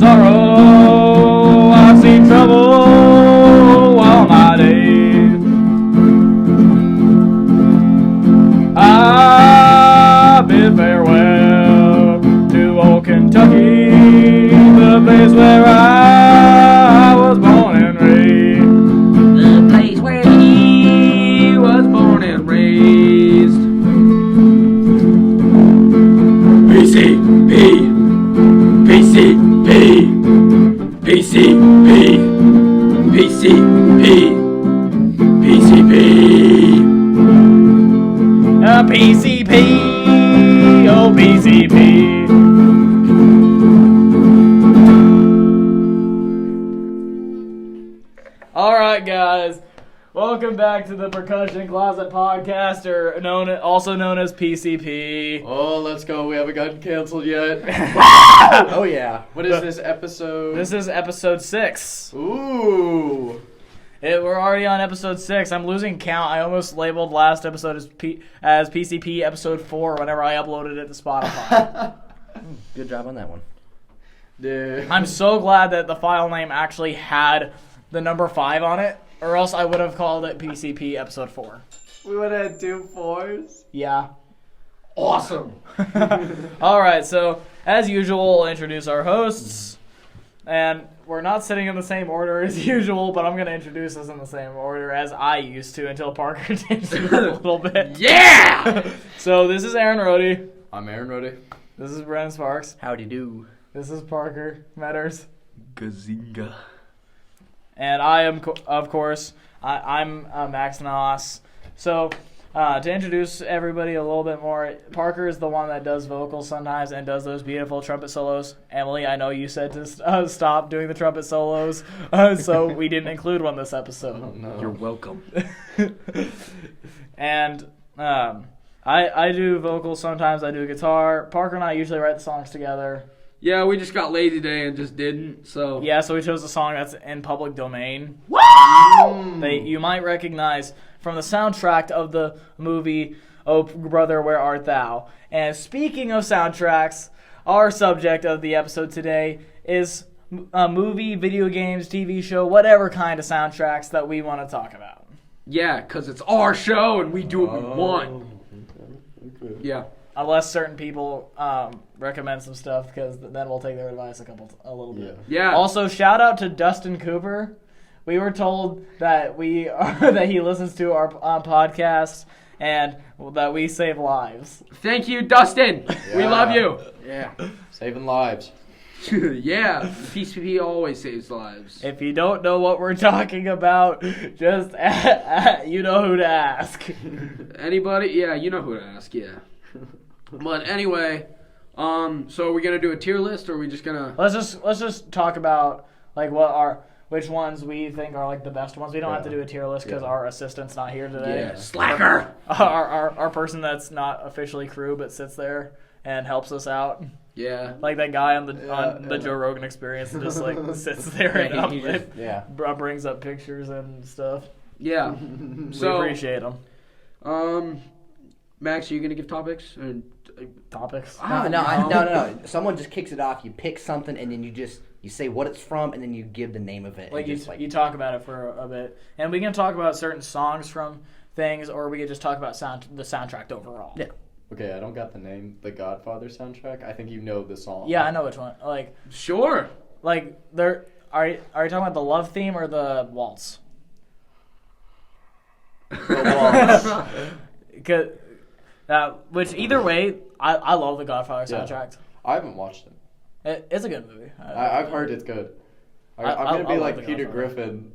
sorrow, I've seen trouble all my days. I bid farewell to old Kentucky, the place where I was born and raised. The place where he was born and raised. PCP, PCP, PCP, PCP, PCP. PCP, oh PCP. Alright guys, welcome back to the Percussion Closet Podcast, or also known as PCP. Oh, let's go. We haven't gotten canceled yet. Oh, yeah. What is this episode? This is episode 6. Ooh. We're already on episode 6. I'm losing count. I almost labeled last episode as PCP episode 4 whenever I uploaded it to Spotify. Good job on that one. Dude. I'm so glad that the file name actually had the number 5 on it, or else I would have called it PCP episode 4. We would have had 2 4s. Yeah. Awesome. Alright, so as usual, we'll introduce our hosts. And we're not sitting in the same order as usual, but I'm going to introduce us in the same order as I used to until Parker changed it a little bit. Yeah! So this is Aaron Rohde. I'm Aaron Rohde. This is Brennan Sparks. Howdy do. This is Parker Metters. Gazinga. And I am, of course, I'm Max Noss. So, to introduce everybody a little bit more, Parker is the one that does vocals sometimes and does those beautiful trumpet solos. Emily, I know you said to stop doing the trumpet solos, so we didn't include one this episode. Oh, no. You're welcome. And I do vocals sometimes. I do guitar. Parker and I usually write the songs together. Yeah, we just got lazy today and just didn't, so. Yeah, so we chose a song that's in public domain. Woo! You might recognize from the soundtrack of the movie Oh Brother, Where Art Thou? And speaking of soundtracks, our subject of the episode today is a movie, video games, TV show, whatever kind of soundtracks that we want to talk about. Yeah, because it's our show and we do what we want. Okay. Yeah. Unless certain people recommend some stuff, because then we'll take their advice a little bit. Yeah. Also, shout out to Dustin Cooper. We were told that that he listens to our podcast and that we save lives. Thank you, Dustin. We love you. Yeah. Saving lives. Yeah. PCP always saves lives. If you don't know what we're talking about, just you know who to ask. Anybody? Yeah, you know who to ask, yeah. But anyway, so we're gonna do a tier list, or are we just gonna? Let's just talk about like which ones we think are like the best ones. We don't have to do a tier list because our assistant's not here today. Yeah, slacker. Our person that's not officially crew but sits there and helps us out. Yeah. Like that guy on the Joe Rogan Experience and just like sits there and brings up pictures and stuff. Yeah. We So appreciate him. Max, are you gonna give topics? Topics. No. Someone just kicks it off. You pick something, and then you say what it's from, and then you give the name of it. Like you talk about it for a bit, and we can talk about certain songs from things, or we could just talk about the soundtrack overall. Yeah. Okay, I don't got the name. The Godfather soundtrack. I think you know the song. Yeah, I know which one. Like Sure. Like are you talking about the love theme or the waltz? The waltz. Which either way, I love the Godfather soundtrack. I haven't watched it. It's a good movie. I've heard it's good. I'm going to be like Peter Griffin,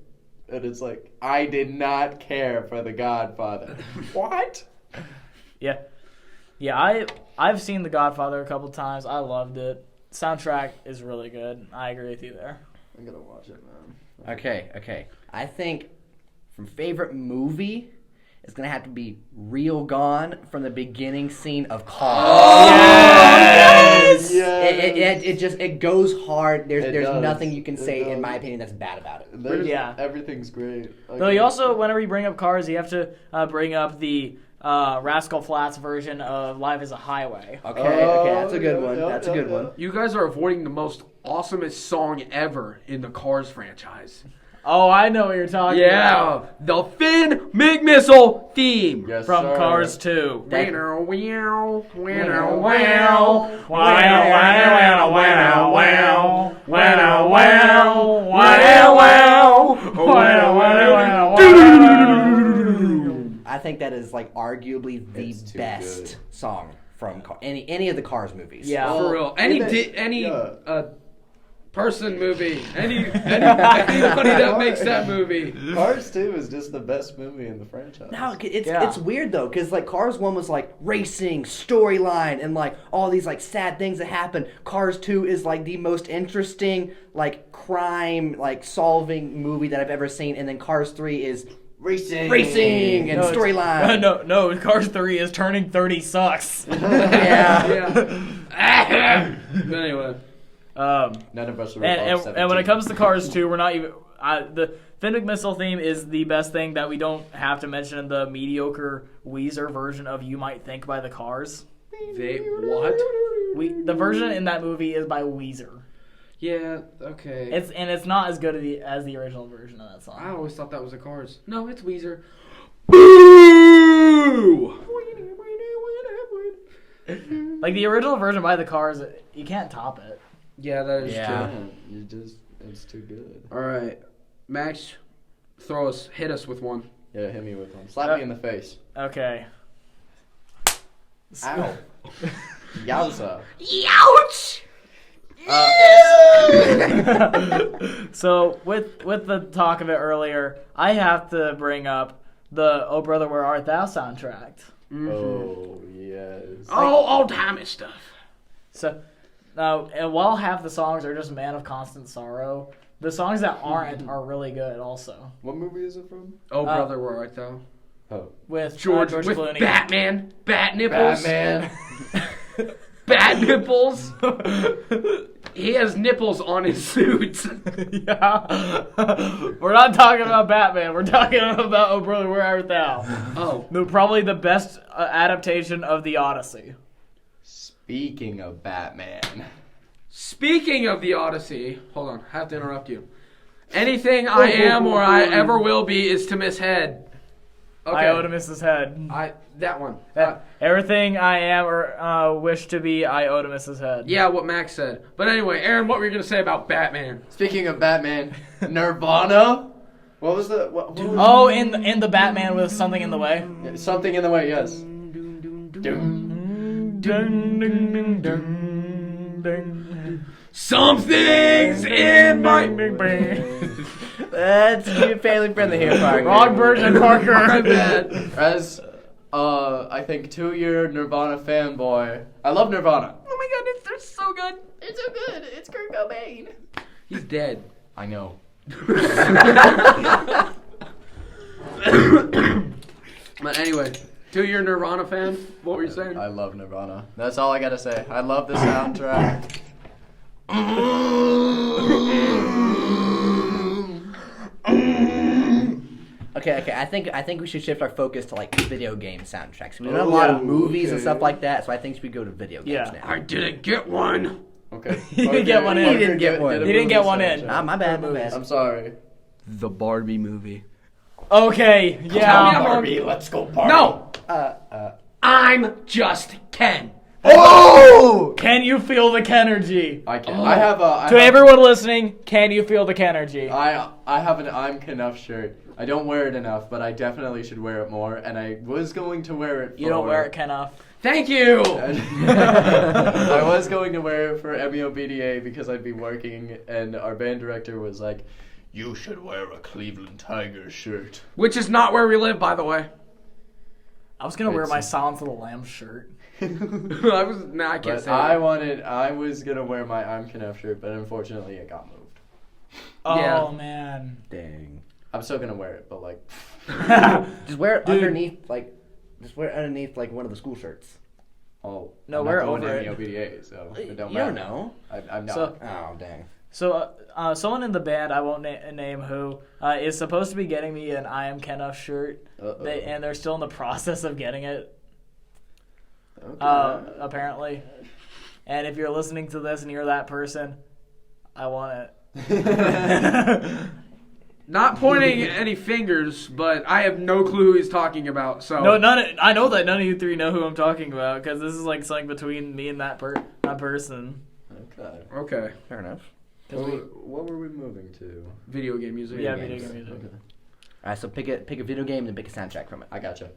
and it's like, I did not care for the Godfather. What? Yeah. Yeah, I've seen The Godfather a couple times. I loved it. Soundtrack is really good. I agree with you there. I'm going to watch it, man. Okay. I think from favorite movie, it's going to have to be Real Gone from the beginning scene of Cars. Oh, yes! It goes hard. There's does. nothing you can It say, does. in my opinion, that's bad about it. Everything's great. Okay. Though you also, whenever you bring up Cars, you have to bring up the Rascal Flatts version of Life is a Highway. Okay, that's a good one. That's a good one. You guys are avoiding the most awesomest song ever in the Cars franchise. Oh, I know what you're talking about. Yeah, the Finn McMissile theme. Yes, From sir. Cars 2. Winner, wow, winner, Wow, wow. wow, wow, wow, wow, wow, wow, wow, wow, wow. I think that is like arguably the It's too best good. song from any of the Cars movies. Yeah. For real. Yeah. Person movie. Anybody that makes that movie. Cars 2 is just the best movie in the franchise. No, it's Yeah. it's weird though, because like Cars 1 was like racing, storyline, and like all these like sad things that happen. Cars 2 is like the most interesting like crime like solving movie that I've ever seen, and then Cars 3 is racing and storyline. No, Cars 3 is turning 30 sucks. Yeah. But anyway. None of us are above 17. And when it comes to Cars 2, we're not even... the Finn McMissile theme is the best thing that we don't have to mention in the mediocre Weezer version of You Might Think by the Cars. They what? The version in that movie is by Weezer. Yeah, okay. It's not as good as the original version of that song. I always thought that was the Cars. No, it's Weezer. Boo! Like the original version by the Cars, you can't top it. Yeah, that is Yeah. true. It's too good. All right, Max, hit us with one. Yeah, hit me with one. Slap me in the face. Okay. Ow. Yowza. Youch! So with the talk of it earlier, I have to bring up the "Oh Brother Where Art Thou" soundtrack. Mm-hmm. Oh, yes. Old timey stuff. So now, and while half the songs are just "Man of Constant Sorrow," the songs that aren't are really good also. What movie is it from? Oh, brother, where art thou? Oh. With George George with Clooney. Batman, bat nipples, Batman. bat nipples. He has nipples on his suit. Yeah. We're not talking about Batman. We're talking about "Oh Brother, Where Art Thou." Oh, Probably the best adaptation of the Odyssey. Speaking of Batman. speaking of the Odyssey, hold on, I have to interrupt you. Anything I am or I ever will be is to miss head. Okay. I owe to miss his head. That one. Everything I am or wish to be, I owe to miss his head. Yeah, what Max said. But anyway, Aaron, what were you gonna say about Batman? Speaking of Batman, Nirvana. What was the? What was Oh, in the Batman with Something in the Way. Something in the Way. Yes. Something's in my. That's family friendly here, Parker. Wrong version, Parker. My bad. As I think 2-year Nirvana fanboy. I love Nirvana. Oh my god, they're so good. It's so good. It's Kurt Cobain. He's dead. I know. But anyway, 2-year Nirvana fan. What were you saying? I love Nirvana. That's all I gotta say. I love the soundtrack. Okay. I think we should shift our focus to like video game soundtracks. We've done a lot of movies and stuff like that, so I think we go to video games now. I didn't get one. Okay. He didn't get one in. He didn't get one. a He didn't get movie one in. soundtrack. Ah, my bad. I'm sorry. The Barbie movie. Okay, Tell me yeah. about- let's go party. No. I'm just Ken. Oh! Can you feel the Kenergy? I can. I have a. To everyone listening, can you feel the Kenergy? I have an I'm Knuff shirt. I don't wear it enough, but I definitely should wear it more. And I was going to wear it. You don't wear it enough. Thank you. I was going to wear it for MEOBDA because I'd be working, and our band director was like, "You should wear a Cleveland Tigers shirt." Which is not where we live, by the way. I was gonna wear my Silence of the Lambs shirt. I can't say that. I was gonna wear my I'm Knuff shirt, but unfortunately it got moved. Oh Yeah. man. Dang. I'm still gonna wear it, but like, Just wear it Dude. underneath, like one of the school shirts. oh, No, I'm wear not going over to it. MEOBDA, so it don't You matter. don't know. I'm not. So- Oh, dang. So, someone in the band, I won't name who, is supposed to be getting me an I Am Kenough shirt, Uh-oh. and they're still in the process of getting it, Okay. apparently. And if you're listening to this and you're that person, I want it. Not pointing any fingers, but I have no clue who he's talking about. So No, I know that none of you three know who I'm talking about because this is like something between me and that person. Okay. Fair enough. What were we moving to? Video game music. Yeah, video game music. Okay. All right, so pick a video game and pick a soundtrack from it. I gotcha.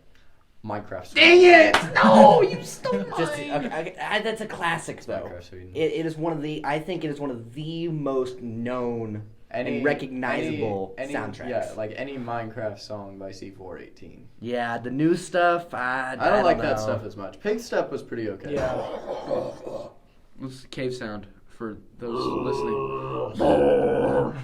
Minecraft. Dang it! No, you stole mine. That's a classic though. Minecraft Sweden. It is one of the. I think it is one of the most known and recognizable soundtracks. Yeah, like any Minecraft song by C418. Yeah, the new stuff. I don't like that know. stuff as much. Pig Step was pretty okay. Yeah. This is cave sound for those listening.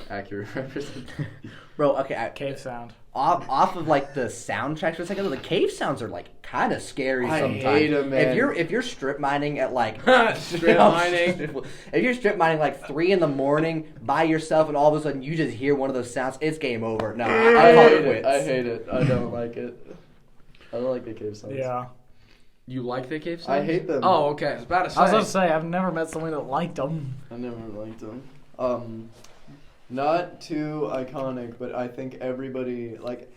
Accurate representation. Bro, okay. Cave sound. Off of like the soundtracks for a second, the cave sounds are like kind of scary I sometimes. hate 'em, man. If you're strip mining at like Strip mining. if you're strip mining like 3 a.m. by yourself and all of a sudden you just hear one of those sounds, it's game over. No, I call it quits. I hate it. I don't like it. I don't like the cave sounds. Yeah. You like the cave sounds? I hate them. Oh, okay. I was about to say. I was about to say I've never met someone that liked them. I never liked them. Not too iconic, but I think everybody like.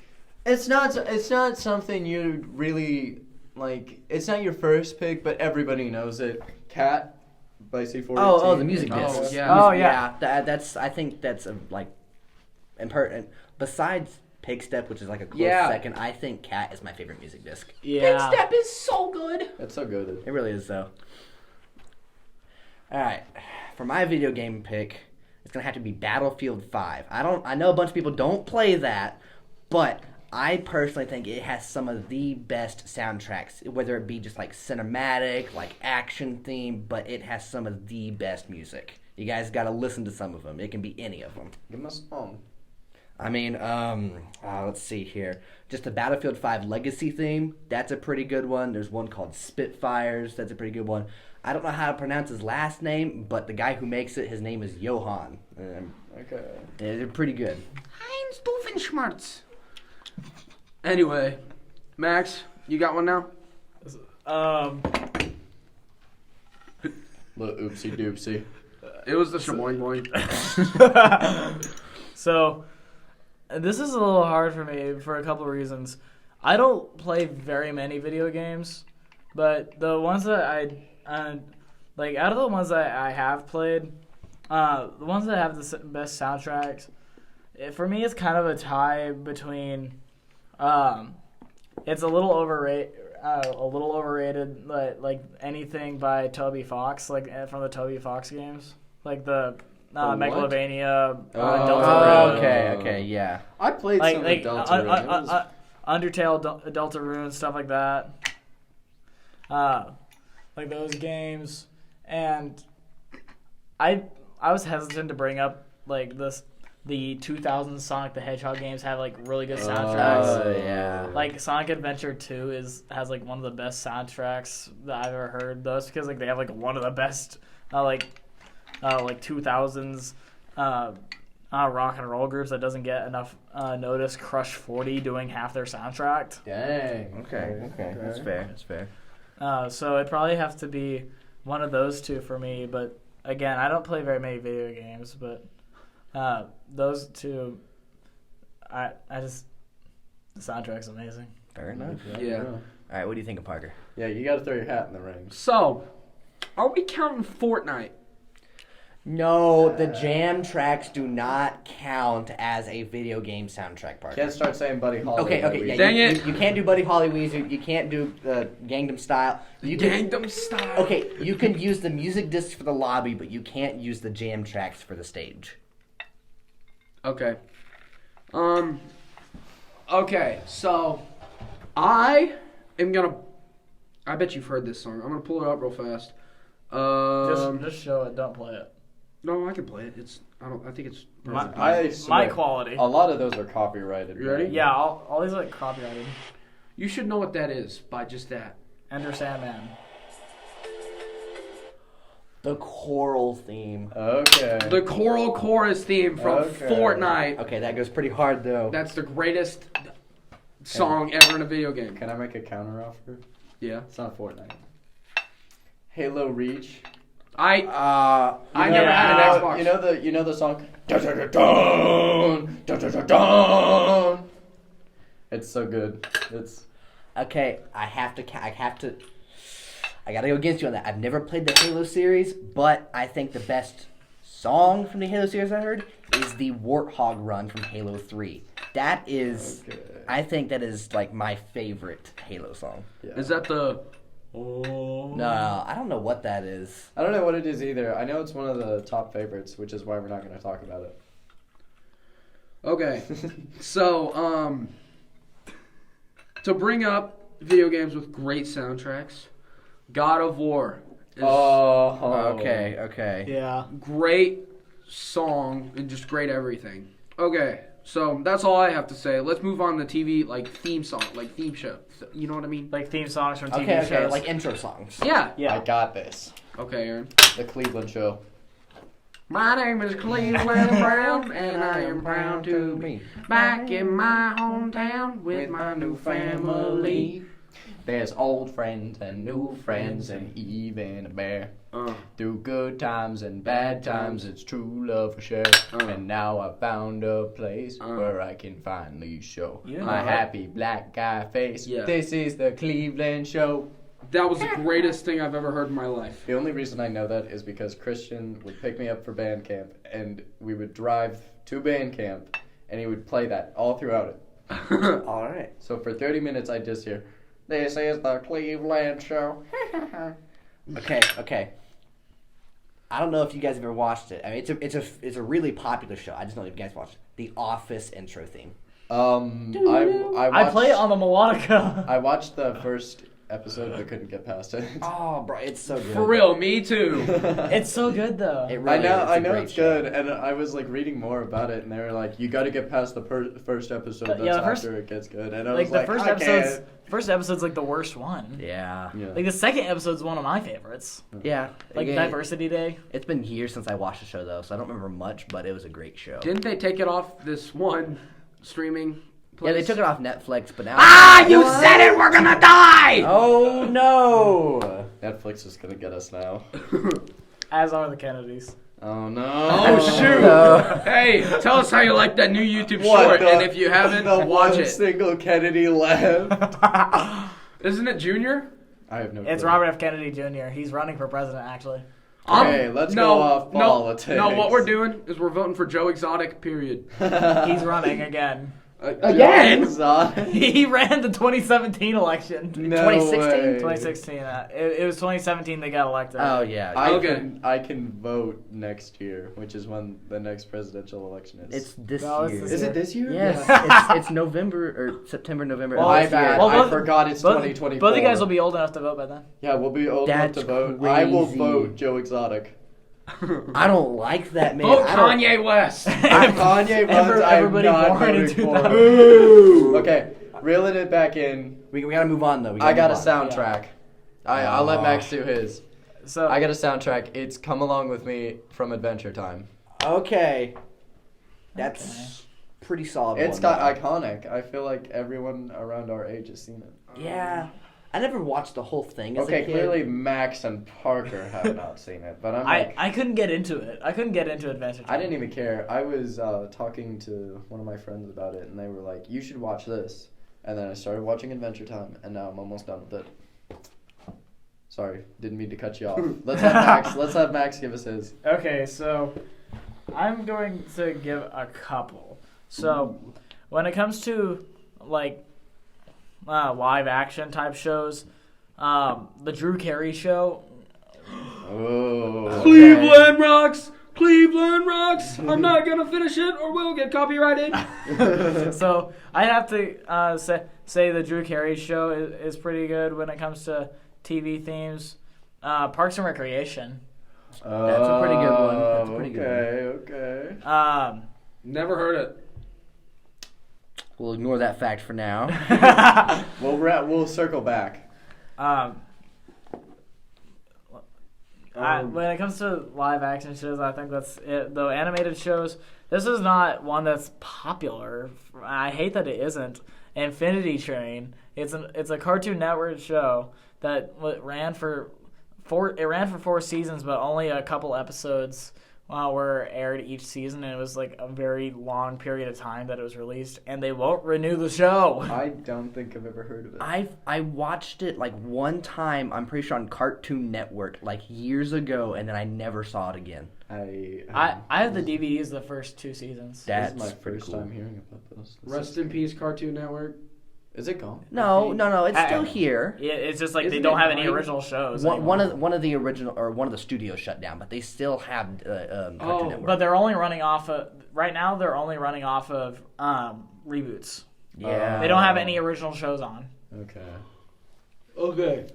It's not something you really like. It's not your first pick, but everybody knows it. Cat by C418. Oh, the music Oh, discs. yeah. Oh, yeah. That's. I think that's like important. Besides Pig Step, which is like a close Yeah. second, I think Cat is my favorite music disc. Yeah. Step is so good. It's so good. It really is, though. All right, for my video game pick, it's gonna have to be Battlefield 5. I know a bunch of people don't play that, but I personally think it has some of the best soundtracks, whether it be just like cinematic, like action theme, but it has some of the best music. You guys got to listen to some of them. It can be any of them. Give me a song. I mean, let's see here. Just the Battlefield 5 Legacy theme, that's a pretty good one. There's one called Spitfires, that's a pretty good one. I don't know how to pronounce his last name, but the guy who makes it, his name is Johan. Okay. They're pretty good. Heinz Doofenshmirtz. Anyway, Max, you got one now? Little oopsie doopsie. It was the Shaboing Boy. So, this is a little hard for me for a couple of reasons. I don't play very many video games, but the ones that like out of the ones that I have played, the ones that have the best soundtracks, for me it's kind of a tie between, it's a little overrated, like anything by Toby Fox, like from the Toby Fox games, like the Megalovania, Deltarune. Okay, yeah. I played some of Deltarune. Undertale, Deltarune, stuff like that. Like those games, and I was hesitant to bring up like the 2000 Sonic the Hedgehog games have like really good soundtracks. Oh, yeah. Like Sonic Adventure 2 has like one of the best soundtracks that I've ever heard. Those because like they have like one of the best like 2000s rock and roll groups that doesn't get enough notice. Crush 40 doing half their soundtrack. Dang. Okay. That's fair. So it'd probably have to be one of those two for me. But again, I don't play very many video games, but those two, I just the soundtrack's amazing. Fair enough. Yeah. All right, what do you think of Parker? Yeah, you got to throw your hat in the ring. So, are we counting Fortnite? No, the jam tracks do not count as a video game soundtrack, Parker. Can't start saying Buddy Holly. Okay, yeah, Dang it. You can't do Buddy Holly Weezer. You can't do Gangnam Style. Gangnam Style. Okay, you can use the music discs for the lobby, but you can't use the jam tracks for the stage. Okay. Okay, so I am gonna. I bet you've heard this song. I'm gonna pull it up real fast. Just show it. Don't play it. No, I can play it. I think it's. I My swear, quality. A lot of those are copyrighted. You ready? right? Yeah, all these are like copyrighted. You should know what that is by just that. Enter Sandman. The choral theme. Okay. The choral chorus theme from Okay. Fortnite. Okay, that goes pretty hard though. That's the greatest song ever in a video game. Can I make a counter offer? Yeah. It's not Fortnite. Halo Reach. I I never had an Xbox. You know the song. Dun, dun, dun, dun, dun, dun, dun, dun. It's so good. It's Okay, I gotta go against you on that. I've never played the Halo series, but I think the best song from the Halo series I heard is the Warthog run from Halo 3. That is, Okay. I think that is like my favorite Halo song. yeah. Is that the? No, I don't know what that is. I don't know what it is either. I know it's one of the top favorites, which is why we're not going to talk about it. Okay, so to bring up video games with great soundtracks, God of War is Okay. Yeah. great song and just great everything. Okay, so that's all I have to say. Let's move on to TV, like theme song, like theme show. You know what I mean? Like theme songs from TV Okay, shows. like intro songs. Yeah. Yeah. I got this. Okay, Aaron. The Cleveland Show. My name is Cleveland Brown, and I am proud to be back in my hometown with my new family. There's old friends and new friends and even a bear. Through good times and bad times, it's true love for sure. And now I found a place where I can finally show my happy black guy face. Yeah. This is the Cleveland Show. That was the greatest thing I've ever heard in my life. The only reason I know that is because Christian would pick me up for band camp, and we would drive to band camp, and he would play that all throughout it. All right. So for 30 minutes, I'd just hear, "This is the Cleveland Show." Okay. I don't know if you guys have ever watched it. I mean, it's a really popular show. I just don't know if you guys watched it. The Office intro theme. I play it on the melodica. I watched the first episode, but couldn't get past it. Oh, bro, it's so good. For real, me too. It's so good though. It really I is. know Great it's show. good, and I was like reading more about it, and they were like, "You got to get past the first episode. That's yeah, the first- after it gets good." And I Like was the like, first "I episode's like the worst one. Yeah. can't." Yeah. Like the second episode's one of my favorites. Yeah. Like Again, Diversity Day. It's been years since I watched the show, though, so I don't remember much, but it was a great show. Didn't they take it off this one streaming place? Yeah, they took it off Netflix, but now... You said it! We're gonna die! Oh, no! Netflix is gonna get us now. As are the Kennedys. Oh no! Oh, shoot! No. Hey, tell us how you like that new YouTube What, short, the- and if you haven't, the watch one it. single Kennedy left. Isn't it Junior? I have no. It's clue. Robert F. Kennedy Jr. He's running for president, actually. Okay, let's go off politics. No, what we're doing is we're voting for Joe Exotic, period. He's running again. Again? Exotic? He ran the 2017 election. No 2016? way. 2016. It was 2017 they got elected. Oh, yeah. I can vote next year, which is when the next presidential election is. It's this No, it's year. this Is it this year? Yes, it's November, or September, November. Well, of My this bad. year. Well, I both- forgot it's both, 2024. Both of you guys will be old enough to vote by then. Yeah, we'll be old enough That's to vote. I will crazy. vote Joe Exotic. I don't like that, man. Vote I don't- Kanye West. If Kanye runs, I'm everybody not born in voting for 2000. him. Okay, reeling it back in. We gotta move on, though. I got a move on. soundtrack. I'll let Max do his. So I got a soundtrack. It's Come Along With Me from Adventure Time. Okay. That's pretty solid. It's one, got though. iconic. I feel like everyone around our age has seen it. Yeah. I never watched the whole thing as Okay, a kid. clearly Max and Parker have not seen it, but I'm like, I couldn't get into it. I couldn't get into Adventure Time. I didn't even care. I was talking to one of my friends about it, and they were like, "You should watch this." And then I started watching Adventure Time, and now I'm almost done with it. Sorry, didn't mean to cut you off. Let's have Max give us his. Okay, so I'm going to give a couple. So when it comes to like live action type shows, the Drew Carey show. Oh. Cleveland rocks! Cleveland rocks! I'm not gonna finish it or we'll get copyrighted. So I'd have to say the Drew Carey show is pretty good when it comes to TV themes. Parks and Recreation. That's a pretty good one. That's a pretty good Okay. Never heard it. We'll ignore that fact for now. We'll circle back. When it comes to live action shows, I think that's it. Though animated shows, this is not one that's popular. I hate that it isn't. Infinity Train. It's a Cartoon Network show that ran for It ran for 4 seasons, but only a couple episodes were aired each season, and it was like a very long period of time that it was released, and they won't renew the show. I don't think I've ever heard of it. I watched it like one time, I'm pretty sure on Cartoon Network, like years ago, and then I never saw it again. I have the DVDs of the first 2 seasons. This is That's my pretty first cool. time hearing about this. Rest in peace, Cartoon Network. Is it gone? No, it's still I- here. Yeah, it's just like Isn't they don't it have any dying? original shows. One anymore. of the original, or one of the studios shut down, but they still have Cartoon Oh, Network. But they're only running off of right now. They're only running off of reboots. yeah, They don't have any original shows on. Okay. Okay.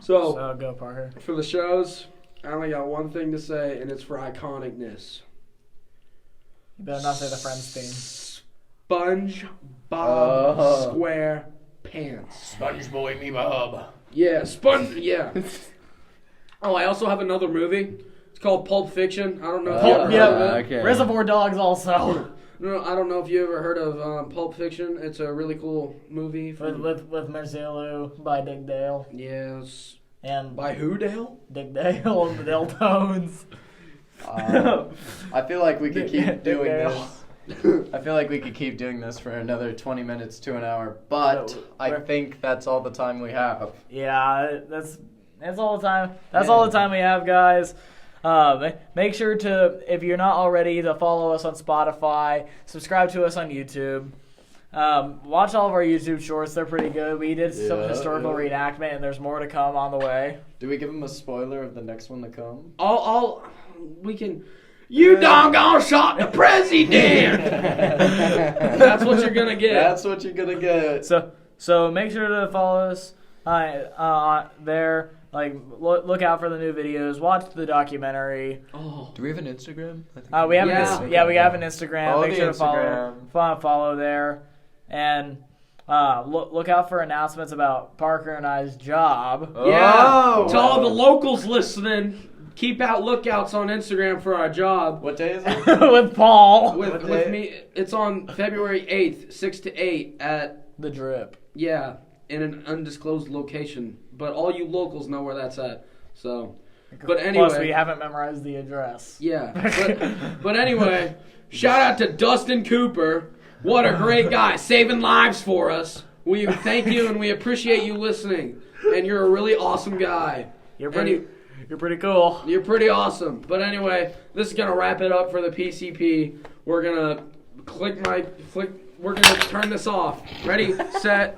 So, So go Parker. for the shows, I only got one thing to say, and it's for iconicness. You better not say the Friends theme. SpongeBob Oh. Square Pants. Sponge Boy me Bob. Yeah, yeah. Oh, I also have another movie. It's called Pulp Fiction. I don't know if you ever yeah. heard of it. okay. Reservoir Dogs also No, I don't know if you ever heard of Pulp Fiction. It's a really cool movie. with Marcelo by Dick Dale Yes. and By who, Dale? Dick Dale and the Dale Tones. I feel like we could keep Dick doing Dale. this. I feel like we could keep doing this for another 20 minutes to an hour, but I think that's all the time we have. Yeah, that's all the time. That's all the time we have, guys. Make sure to, if you're not already, to follow us on Spotify. Subscribe to us on YouTube. Watch all of our YouTube shorts. They're pretty good. We did some Yeah, historical yeah. reenactment, and there's more to come on the way. Do we give them a spoiler of the next one to come? We can. You doggone shot the president! That's what you're gonna get. That's what you're gonna get. So make sure to follow us there. Like look out for the new videos. Watch the documentary. Oh. Do we have an Instagram? We have Yeah. we have an Instagram. Follow Make the sure to Instagram. follow there, and look out for announcements about Parker and I's job. Yeah. Oh! To all the locals listening, keep out lookouts on Instagram for our job. What day is it? with Paul. With day? me, it's on February 8th, 6 to 8 at, The Drip. in an undisclosed location. But all you locals know where that's at. So, but anyway. Plus, we haven't memorized the address. Yeah. But anyway, shout out to Dustin Cooper. What a great guy, saving lives for us. We thank you and we appreciate you listening. And you're a really awesome guy. You're pretty cool. You're pretty awesome. But anyway, this is going to wrap it up for the PCP. We're going to we're going to turn this off. Ready, set,